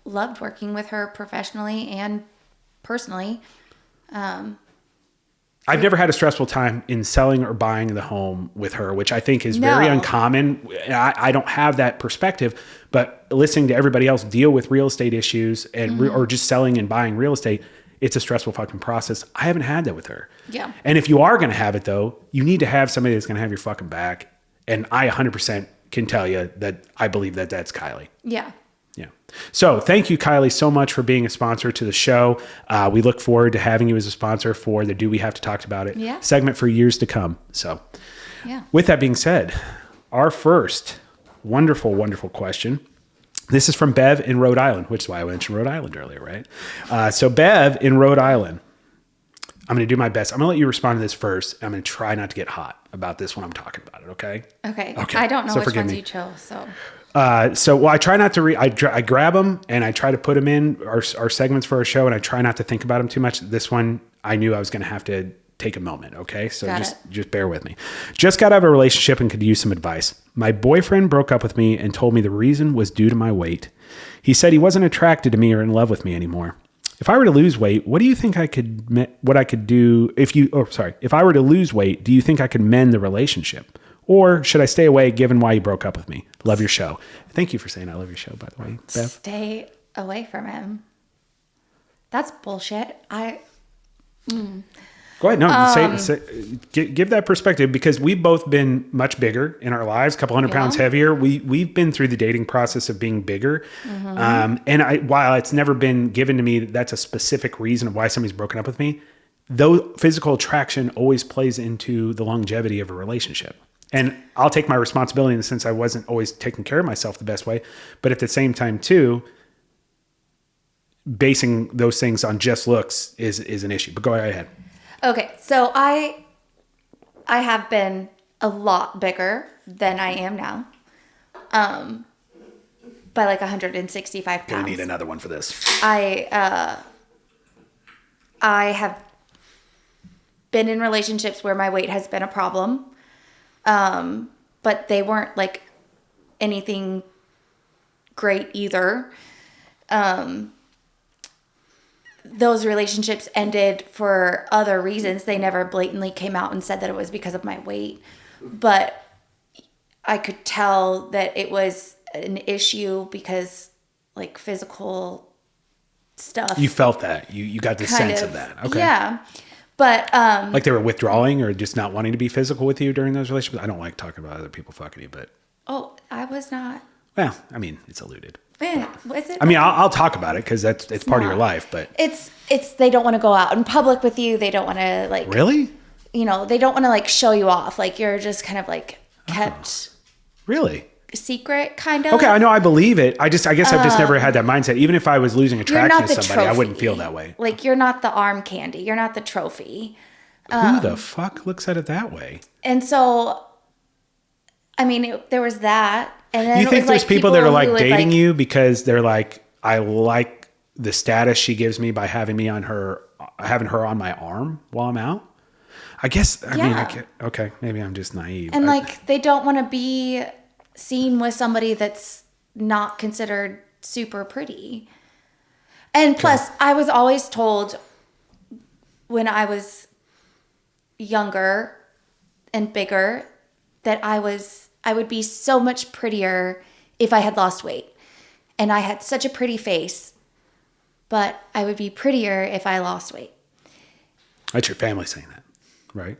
loved working with her professionally and personally. I've never had a stressful time in selling or buying the home with her, which I think is very uncommon. I don't have that perspective, but listening to everybody else deal with real estate issues and or just selling and buying real estate, it's a stressful fucking process. I haven't had that with her. Yeah. And if you are going to have it though, you need to have somebody that's going to have your fucking back. And I 100% can tell you that I believe that that's Kylie. Yeah. Yeah. So thank you, Kylie, so much for being a sponsor to the show. We look forward to having you as a sponsor for the Do We Have to Talk About It segment for years to come. So with that being said, our first wonderful, wonderful question. This is from Bev in Rhode Island, which is why I mentioned Rhode Island earlier, right? So Bev in Rhode Island, I'm going to do my best. I'm going to let you respond to this first. I'm going to try not to get hot about this when I'm talking about it. Okay. Okay. I don't know which ones you chose. So I try not to I grab them and I try to put them in our segments for our show, and I try not to think about them too much. This one, I knew I was going to have to take a moment. Okay. So just bear with me. Just got out of a relationship and could use some advice. My boyfriend broke up with me and told me the reason was due to my weight. He said he wasn't attracted to me or in love with me anymore. If I were to lose weight, what do you think what I could do if I were to lose weight, do you think I could mend the relationship? Or should I stay away given why you broke up with me? Love your show. Thank you for saying I love your show, by the way, Bev. Stay away from him. That's bullshit. Go ahead. No, give that perspective, because we've both been much bigger in our lives, a couple hundred pounds heavier. We've been through the dating process of being bigger. And while it's never been given to me that's a specific reason of why somebody's broken up with me, though physical attraction always plays into the longevity of a relationship. And I'll take my responsibility in the sense I wasn't always taking care of myself the best way. But at the same time, too, basing those things on just looks is an issue. But go right ahead. Okay. So I have been a lot bigger than I am now. By like 165 pounds. Gonna need another one for this. I have been in relationships where my weight has been a problem. But they weren't like anything great either. Those relationships ended for other reasons. They never blatantly came out and said that it was because of my weight, but I could tell that it was an issue because like physical stuff. You felt that. You got the sense of that. Okay. Yeah. But like they were withdrawing or just not wanting to be physical with you during those relationships. I don't like talking about other people fucking you, but I was not. Well, I mean, it's alluded. Was it? I mean, I'll talk about it because it's part of your life, but it's they don't want to go out in public with you. They don't want to like really. They don't want to like show you off. Like you're just kind of like kept. Really. Secret kind of. Okay, I know, I believe it. I guess I've just never had that mindset. Even if I was losing attraction to somebody, I wouldn't feel that way. Like you're not the arm candy. You're not the trophy. Who the fuck looks at it that way? And so, I mean, there was that. And then you think there's people that are like dating you because they're like, I like the status she gives me by having her on my arm while I'm out? I guess. I mean, okay, maybe I'm just naive. And like they don't want to be seen with somebody that's not considered super pretty. And plus, I was always told when I was younger and bigger that I would be so much prettier if I had lost weight. And I had such a pretty face, but I would be prettier if I lost weight. That's your family saying that, right?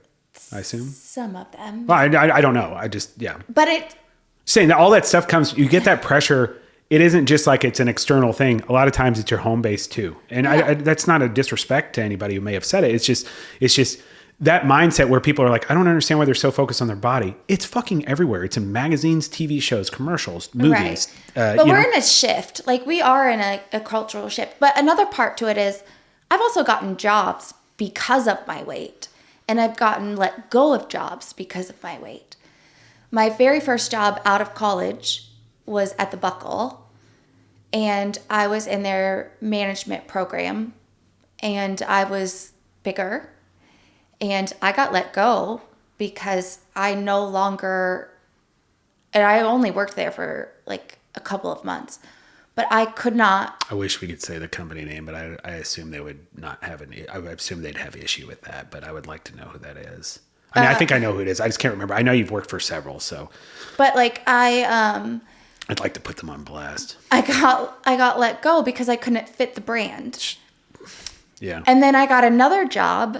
I assume. Some of them. Well, I don't know. I just, yeah. But saying that all that stuff comes, you get that pressure. It isn't just like it's an external thing. A lot of times it's your home base too. And yeah. That's not a disrespect to anybody who may have said it. It's just that mindset where people are like, I don't understand why they're so focused on their body. It's fucking everywhere. It's in magazines, TV shows, commercials, movies. Right. But we're in a shift. Like we are in a cultural shift. But another part to it is I've also gotten jobs because of my weight. And I've gotten let go of jobs because of my weight. My very first job out of college was at the Buckle, and I was in their management program, and I was bigger, and I got let go because I no longer, and I only worked there for like a couple of months, but I could not. I wish we could say the company name, but I assume they would not have I assume they'd have issue with that, but I would like to know who that is. I mean, I think I know who it is. I just can't remember. I know you've worked for several, so. But like I'd like to put them on blast. I got let go because I couldn't fit the brand. Yeah. And then I got another job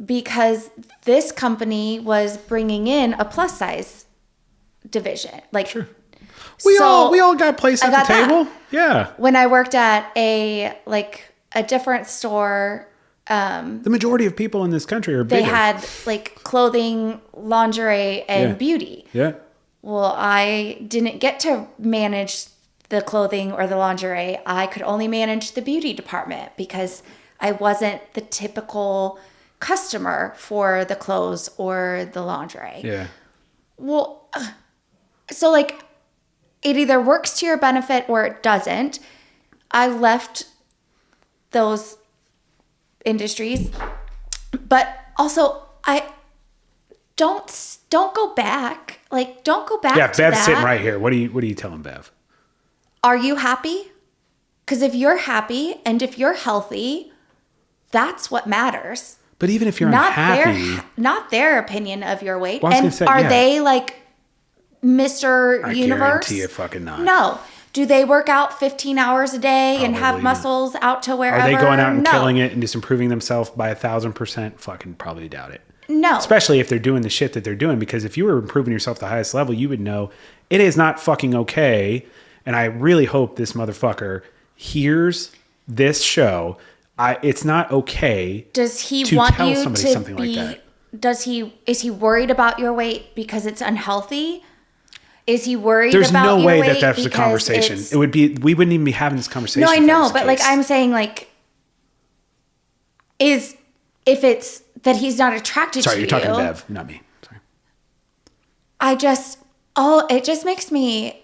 because this company was bringing in a plus size division. Like, sure. We all got a place at the table. That. Yeah. When I worked at a different store. The majority of people in this country are bigger. They had like clothing, lingerie, and beauty. Yeah. Well, I didn't get to manage the clothing or the lingerie. I could only manage the beauty department because I wasn't the typical customer for the clothes or the lingerie. Yeah. Well, so like it either works to your benefit or it doesn't. I left those industries, but also I don't go back. Like, don't go back. Yeah, to Bev's that. sitting right here. What are you telling Bev? Are you happy? Because if you're happy and if you're healthy, that's what matters. But even if you're unhappy, not their opinion of your weight. Well, and are they like Mr. I Universe? guarantee you fucking not. No. Do they work out 15 hours a day and have muscles out to wherever? Are they going out and No. killing it and just improving themselves by 1,000%? Fucking probably doubt it. No. Especially if they're doing the shit that they're doing, because if you were improving yourself to the highest level, you would know it is not fucking okay. And I really hope this motherfucker hears this show. It's not okay. Does he to want tell you somebody to something be? like that. Is he worried about your weight because it's unhealthy? Is he worried There's about no your way weight that that's the conversation. It would be, we wouldn't even be having this conversation. No, I if that know, was the but like case. I'm saying, like, if it's that he's not attracted to you. Sorry, you're talking to Bev, not me. Sorry. It just makes me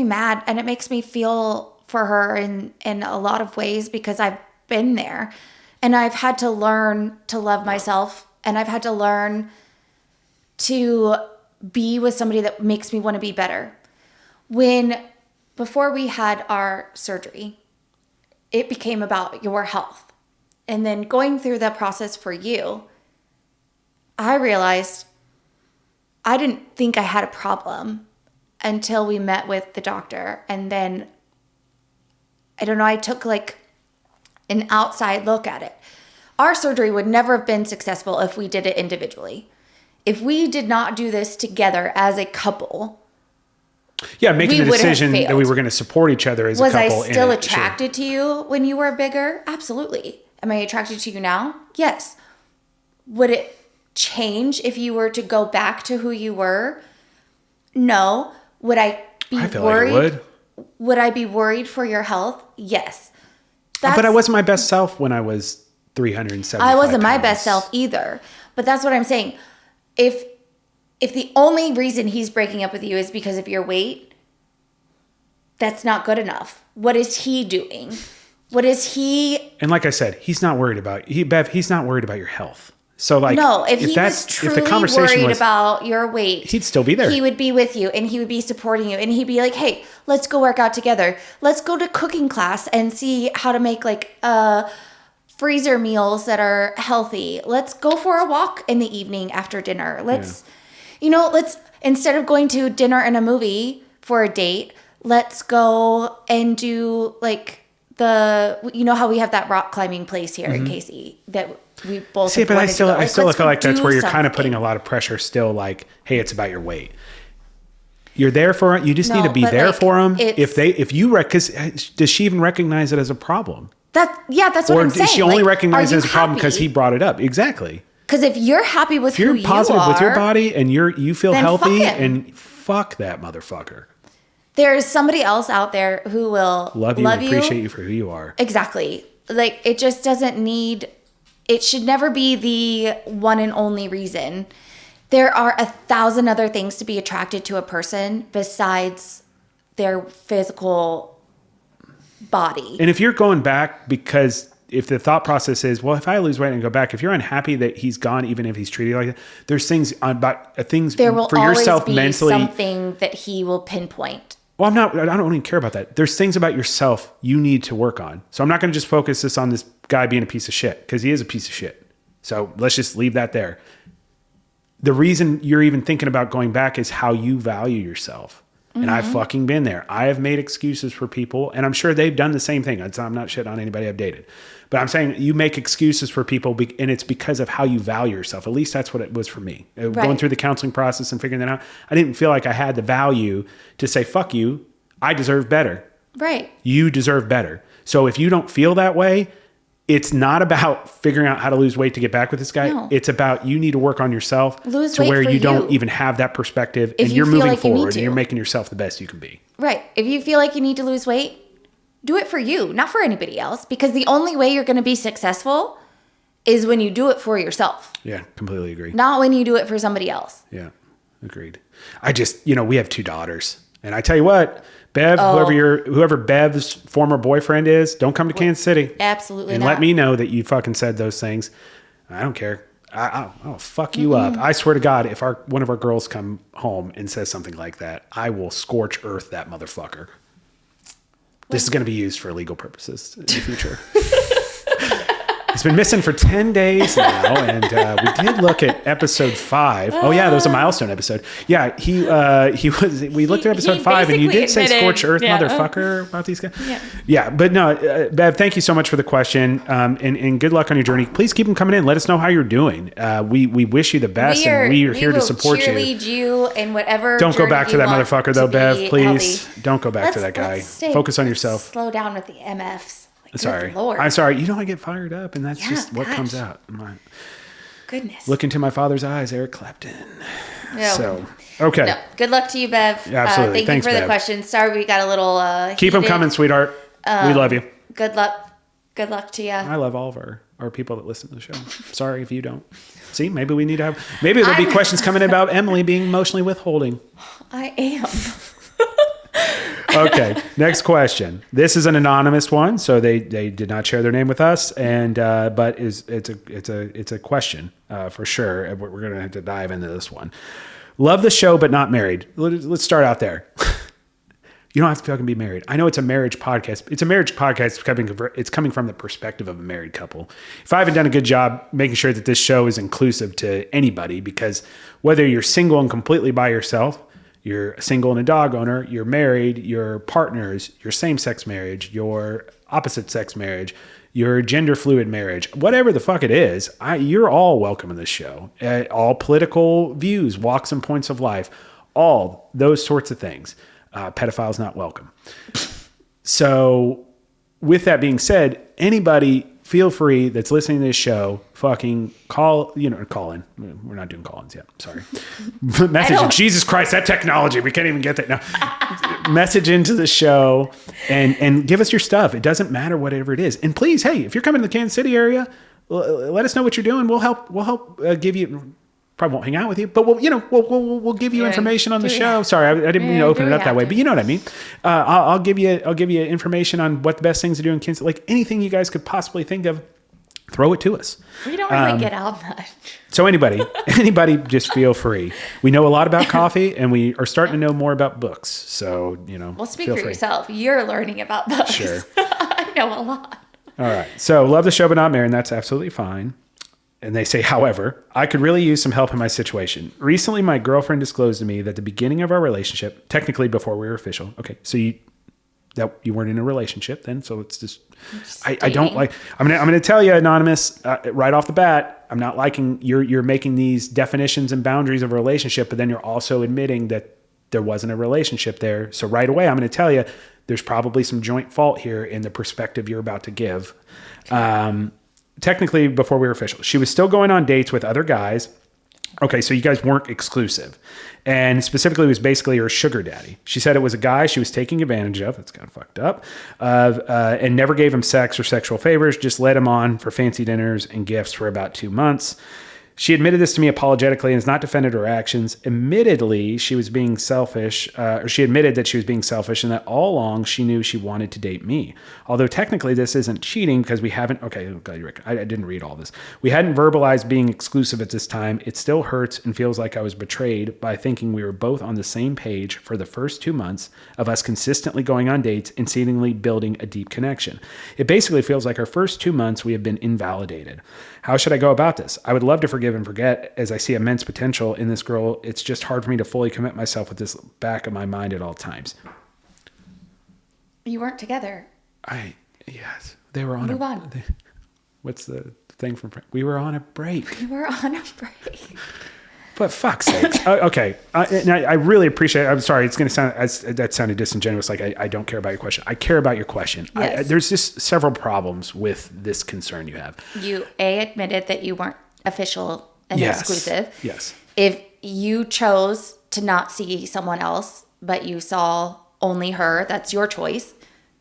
mad, and it makes me feel for her in a lot of ways because I've been there, and I've had to learn to love myself, and I've had to learn to be with somebody that makes me want to be better. Before we had our surgery, it became about your health. And then going through the process for you, I realized I didn't think I had a problem until we met with the doctor. And then, I don't know, I took like an outside look at it. Our surgery would never have been successful if we did it individually. If we did not do this together as a couple, yeah, making the decision that we failed. were going to support each other as was a couple. I still attracted to you when you were bigger? Absolutely. Am I attracted to you now? Yes. Would it change if you were to go back to who you were? No. Would I be I feel worried? like it would. Would I be worried for your health? Yes. But I wasn't my best self when I was 375 I wasn't my pounds. best self either. But that's what I'm saying. If the only reason he's breaking up with you is because of your weight, that's not good enough. What is he doing? What is he? And like I said, he's not worried about Bev. He's not worried about your health. So like, no, if he was truly worried about your weight, he'd still be there. He would be with you and he would be supporting you and he'd be like, hey, let's go work out together. Let's go to cooking class and see how to make like freezer meals that are healthy. Let's go for a walk in the evening after dinner. Let's instead of going to dinner and a movie for a date, let's go and do like how we have that rock climbing place here in Casey that we both see, but I still feel like that's where you're kind of putting something. a lot of pressure still, like, hey, it's about your weight. You're there for it. You just need to be there for them. Because does she even recognize it as a problem? That's what I'm saying. Or does she only recognize it as a problem because he brought it up? Exactly. Because if you're happy with who you are. If you're positive with your body and you feel healthy, and fuck that motherfucker. There's somebody else out there who will love you and appreciate you for who you are. Exactly. Like, it just doesn't need... It should never be the one and only reason. There are 1,000 other things to be attracted to a person besides their physical body. And if you're going back because if the thought process is, well, if I lose weight and go back, if you're unhappy that he's gone, even if he's treated like that, there's things about things there will for yourself be mentally. Something that he will pinpoint. Well, I don't even care about that. There's things about yourself you need to work on. So I'm not going to just focus this on this guy being a piece of shit because he is a piece of shit. So let's just leave that there. The reason you're even thinking about going back is how you value yourself. And I've fucking been there. I have made excuses for people, and I'm sure they've done the same thing. I'm not shitting on anybody I've dated. But I'm saying you make excuses for people, and it's because of how you value yourself. At least that's what it was for me. Right. Going through the counseling process and figuring that out, I didn't feel like I had the value to say, fuck you, I deserve better. Right. You deserve better. So if you don't feel that way, it's not about figuring out how to lose weight to get back with this guy. No. It's about you need to work on yourself to where you don't even have that perspective and you're moving forward and you're making yourself the best you can be. Right. If you feel like you need to lose weight, do it for you, not for anybody else. Because the only way you're going to be successful is when you do it for yourself. Yeah, completely agree. Not when you do it for somebody else. Yeah, agreed. I just, we have 2 daughters. And I tell you what, Bev, whoever Bev's former boyfriend is, don't come to Kansas City. Absolutely and not. Let me know that you fucking said those things. I don't care. I'll fuck you up. I swear to God, if one of our girls come home and says something like that, I will scorch earth that motherfucker. This is going to be used for legal purposes in the future. He's been missing for 10 days now, and we did look at episode 5. Oh yeah, that was a milestone episode. Yeah, we looked at episode 5, and you did say "scorch earth, motherfucker" about these guys. Yeah, but no, Bev, thank you so much for the question, and good luck on your journey. Please keep them coming in. Let us know how you're doing. We wish you the best, and we are here to support you. We will cheerlead you in whatever. Don't go back to that motherfucker, though, Bev. Please healthy. Don't go back to that guy. Focus on yourself. Slow down with the MFs. Sorry. Lord. I'm sorry. I get fired up, and that's just what comes out. Goodness. Look into my father's eyes, Eric Clapton. No. So, okay. No. Good luck to you, Bev. Absolutely. Thanks you for Bev. the question. Sorry we got a little Keep them coming, sweetheart. We love you. Good luck. Good luck to you. I love all of our people that listen to the show. Sorry if you don't. See, maybe we need to have... Maybe there'll be questions coming in about Emily being emotionally withholding. I am. Okay, next question. This is an anonymous one, so they did not share their name with us, and but it's a question for sure. We're gonna have to dive into this one. Love the show, but not married. Let's start out there. You don't have to fucking be married. I know it's a marriage podcast. It's a marriage podcast. It's coming from the perspective of a married couple. If I haven't done a good job making sure that this show is inclusive to anybody, because whether you're single and completely by yourself, you're single and a dog owner, you're married, your partners, your same-sex marriage, your opposite-sex marriage, your gender-fluid marriage, whatever the fuck it is, you're all welcome in this show. All political views, walks and points of life, all those sorts of things. Pedophiles not welcome. So with that being said, anybody feel free that's listening to this show, fucking call in. We're not doing call-ins yet. Sorry. Message. Jesus Christ, that technology. We can't even get that now. Message into the show and give us your stuff. It doesn't matter whatever it is. And please, hey, if you're coming to the Kansas City area, let us know what you're doing. We'll help give you... Probably won't hang out with you, but we'll give you information on the show. Sorry, I didn't mean to open it up that way, but you know what I mean. I'll give you information on what the best things to do in Kansas, like anything you guys could possibly think of. throw it to us. We don't really get out much. So anybody just feel free. We know a lot about coffee, and we are starting to know more about books. So, Well, speak for yourself. You're learning about books. Sure. I know a lot. All right. So love the show, but not married, and that's absolutely fine. And they say, however, I could really use some help in my situation. Recently, my girlfriend disclosed to me that the beginning of our relationship, technically before we were official. Okay. So you weren't in a relationship then. So it's just I don't like, I'm going to tell you, Anonymous, right off the bat, I'm not liking you're making these definitions and boundaries of a relationship, but then you're also admitting that there wasn't a relationship there. So right away, I'm going to tell you, there's probably some joint fault here in the perspective you're about to give. Technically, before we were official, she was still going on dates with other guys. Okay, so you guys weren't exclusive. And specifically, it was basically her sugar daddy. She said it was a guy she was taking advantage of. That's kind of fucked up. And never gave him sex or sexual favors, just led him on for fancy dinners and gifts for about 2 months. She admitted this to me apologetically and has not defended her actions. Admittedly, she was being selfish, or she admitted that she was being selfish and that all along she knew she wanted to date me. Although technically this isn't cheating because we haven't, okay, I didn't read all this. We hadn't verbalized being exclusive at this time. It still hurts and feels like I was betrayed by thinking we were both on the same page for the first 2 months of us consistently going on dates and seemingly building a deep connection. It basically feels like our first 2 months we have been invalidated. How should I go about this? I would love to forgive and forget as I see immense potential in this girl. It's just hard for me to fully commit myself with this back of my mind at all times. You weren't together. Yes. They were on Move on. What's the thing from... We were on a break. We were on a break. But fuck's sakes. Okay. I really appreciate it. I'm sorry. It's going to sound... that sounded disingenuous. Like I don't care about your question. I care about your question. Yes. There's just several problems with this concern you have. You admitted that you weren't official and exclusive. Yes. If you chose to not see someone else, but you saw only her, that's your choice.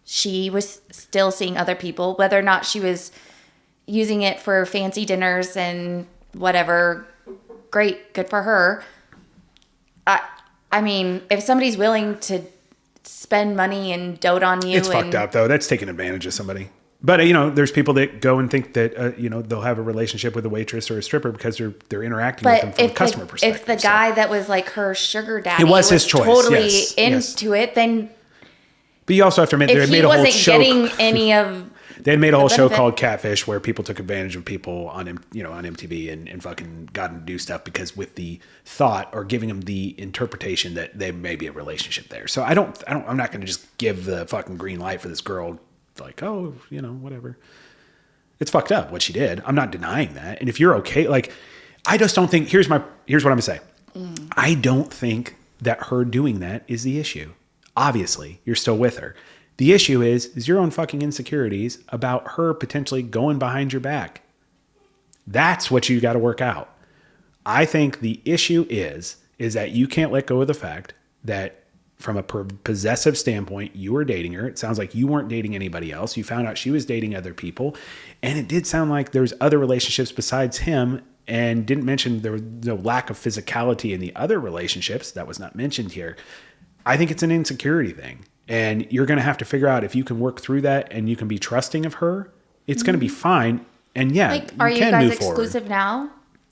She was still seeing other people, whether or not she was using it for fancy dinners and whatever. Great, good for her. I mean, if somebody's willing to spend money and dote on you, it's fucked up though. That's taking advantage of somebody. But there's people that go and think that they'll have a relationship with a waitress or a stripper because they're interacting with them from a customer perspective. If the guy that was like her sugar daddy it was his choice, totally into it, then. But you also have to admit they made a whole show. Getting any of. They had made a whole show called Catfish where people took advantage of people on MTV and fucking got them to do stuff because with the thought or giving them the interpretation that there may be a relationship there. So I'm not going to just give the fucking green light for this girl like, oh, whatever. It's fucked up what she did. I'm not denying that. And if you're okay, like, I just don't think, here's what I'm going to say. I don't think that her doing that is the issue. Obviously, you're still with her. The issue is your own fucking insecurities about her potentially going behind your back. That's what you got to work out. I think the issue is that you can't let go of the fact that from a possessive standpoint, you were dating her. It sounds like you weren't dating anybody else. You found out she was dating other people. And it did sound like there's other relationships besides him, and didn't mention there was no lack of physicality in the other relationships. That was not mentioned here. I think it's an insecurity thing. And you're going to have to figure out if you can work through that and you can be trusting of her. It's going to be fine. And are you guys exclusive now?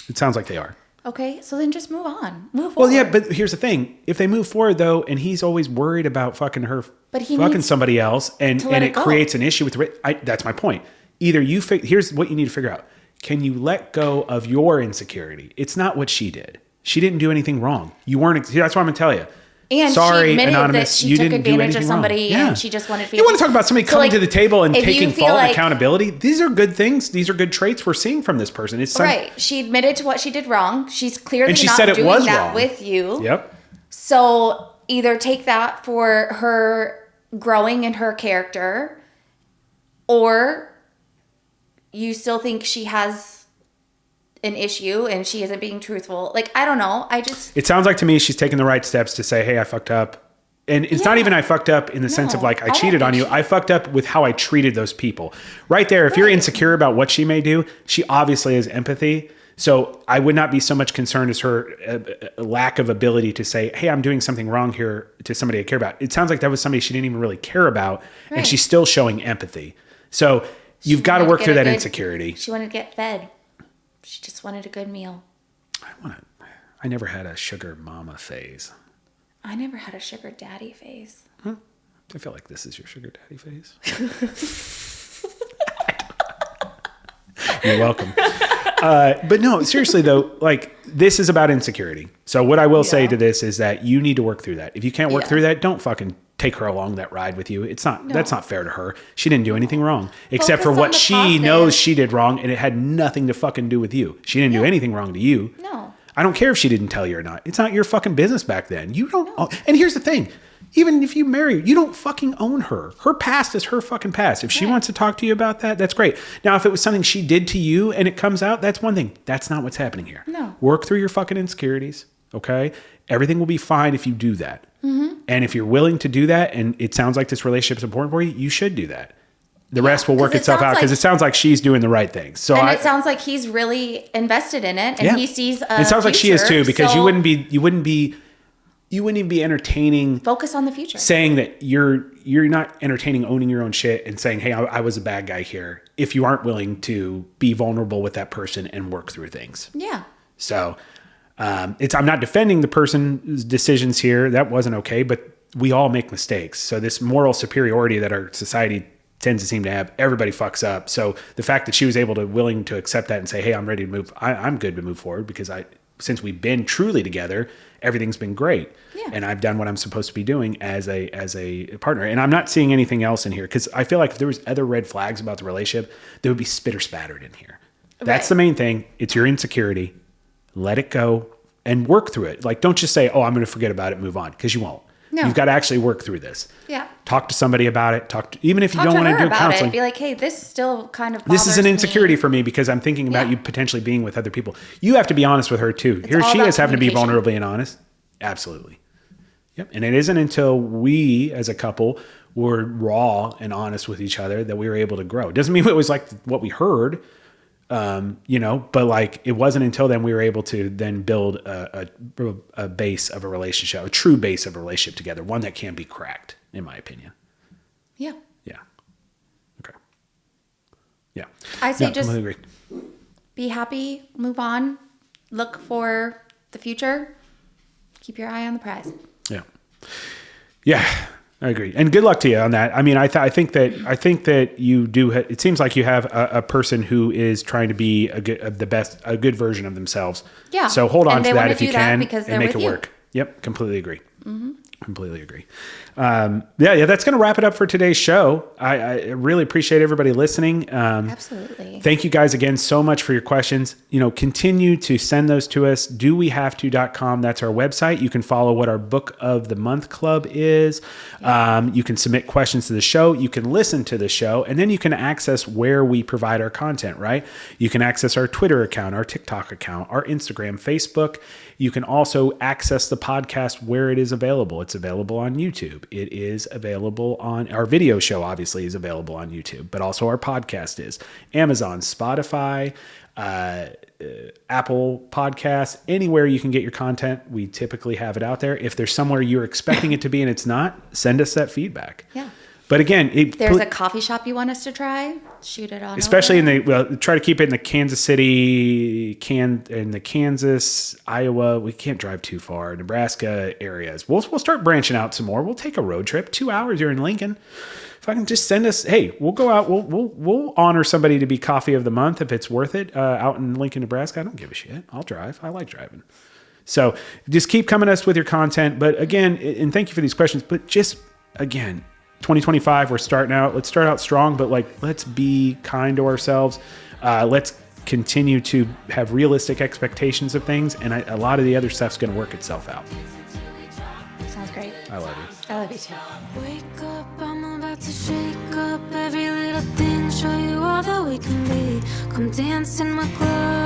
It sounds like they are. Okay, so then just move on. Move forward. Well, yeah, but here's the thing. If they move forward, though, and he's always worried about fucking her, fucking somebody else, and it creates an issue with that's my point. Either here's what you need to figure out. Can you let go of your insecurity? It's not what she did. She didn't do anything wrong. You weren't. That's what I'm going to tell you. And sorry, she admitted Anonymous, that she you took didn't do advantage anything of somebody wrong. and she just wanted to be... You want to talk about somebody coming to the table and taking fault and like, accountability? These are good things. These are good traits we're seeing from this person. It's right. She admitted to what she did wrong. She's clearly and she not said it doing was that wrong. with you. Yep. So either take that for her growing in her character, or you still think she has an issue and she isn't being truthful. Like, I don't know. It sounds like to me she's taking the right steps to say, hey, I fucked up. And it's not even I fucked up in the sense of like I cheated on you. I fucked up with how I treated those people. Right there, if you're insecure about what she may do, she obviously has empathy. So I would not be so much concerned as her lack of ability to say, hey, I'm doing something wrong here to somebody I care about. It sounds like that was somebody she didn't even really care about, and she's still showing empathy. So You've got to work through that insecurity. She wanted to get fed. She just wanted a good meal. I never had a sugar mama phase. I never had a sugar daddy phase. I feel like this is your sugar daddy phase. You're welcome. But no, seriously though, like this is about insecurity. So what I will say to this is that you need to work through that. If you can't work through that, don't fucking take her along that ride with you. That's not fair to her. She didn't do anything wrong except for what she knows she did wrong, and it had nothing to fucking do with you. She didn't do anything wrong to you. No. I don't care if she didn't tell you or not. It's not your fucking business back then. You don't. And here's the thing. Even if you marry, you don't fucking own her. Her past is her fucking past. If she wants to talk to you about that, that's great. Now, if it was something she did to you and it comes out, that's one thing. That's not what's happening here. No. Work through your fucking insecurities, okay? Everything will be fine if you do that. Mm-hmm. And if you're willing to do that, and it sounds like this relationship is important for you, you should do that. The rest will work itself out because it sounds like she's doing the right things. So it sounds like he's really invested in it, and he sees a It sounds like she is too, because you wouldn't even be entertaining. Focus on the future. Saying that you're not entertaining owning your own shit and saying, hey, I was a bad guy here, if you aren't willing to be vulnerable with that person and work through things. Yeah. So I'm not defending the person's decisions here. That wasn't okay, but we all make mistakes. So this moral superiority that our society tends to seem to have, everybody fucks up. So the fact that she was willing to accept that and say, hey, I'm ready to move. I'm good to move forward because since we've been truly together, everything's been great. Yeah. And I've done what I'm supposed to be doing as a partner. And I'm not seeing anything else in here because I feel like if there was other red flags about the relationship, they would be spitter spattered in here. Right. That's the main thing. It's your insecurity. Let it go and work through it. Like, don't just say, oh, I'm going to forget about it, move on, because you won't. No. You've got to actually work through this. Yeah. Talk to somebody about it. Even if you don't want to do counseling. Be like, hey, this still kind of bothers This is an insecurity for me because I'm thinking about you potentially being with other people. You have to be honest with her too. Here she is having to be vulnerably and honest. Absolutely. Yep. And it isn't until we as a couple were raw and honest with each other that we were able to grow. It doesn't mean it was like what we heard, but like it wasn't until then we were able to then build a base of a relationship, a true base of a relationship together, one that can be cracked, in my opinion. Yeah. Yeah. Okay. Yeah. I say just be happy, move on, look for the future, keep your eye on the prize. Yeah. Yeah. I agree. And good luck to you on that. I mean, I think that you do, it seems like you have a person who is trying to be a good version of themselves. Yeah. So hold on to that if you can and make it work. Yep. Completely agree. Mm-hmm. Completely agree. Yeah, that's going to wrap it up for today's show. I really appreciate everybody listening. Absolutely. Thank you guys again so much for your questions. Continue to send those to us. dowehavето.com. That's our website. You can follow what our Book of the Month Club is. Yeah. You can submit questions to the show. You can listen to the show, and then you can access where we provide our content, right? You can access our Twitter account, our TikTok account, our Instagram, Facebook. You can also access the podcast where it is available. It's available on YouTube. It is available on our video show, obviously, is available on YouTube, but also our podcast is Amazon, Spotify, Apple Podcasts, anywhere you can get your content. We typically have it out there. If there's somewhere you're expecting it to be and it's not, send us that feedback. Yeah. But again, if there's a coffee shop you want us to try, shoot it on. Especially try to keep it in the Kansas City, in the Kansas, Iowa. We can't drive too far. Nebraska areas. We'll start branching out some more. We'll take a road trip. 2 hours. You're in Lincoln. If I can just send us, hey, we'll go out. We'll honor somebody to be coffee of the month if it's worth it. Out in Lincoln, Nebraska. I don't give a shit. I'll drive. I like driving. So just keep coming to us with your content. But again, and thank you for these questions. But just again. 2025, we're starting out. Let's start out strong, but let's be kind to ourselves. Let's continue to have realistic expectations of things, and a lot of the other stuff's going to work itself out. Sounds great. I love you. I love you too. Wake up, I'm about to shake up every little thing, show you all that we can be. Come dance in my club.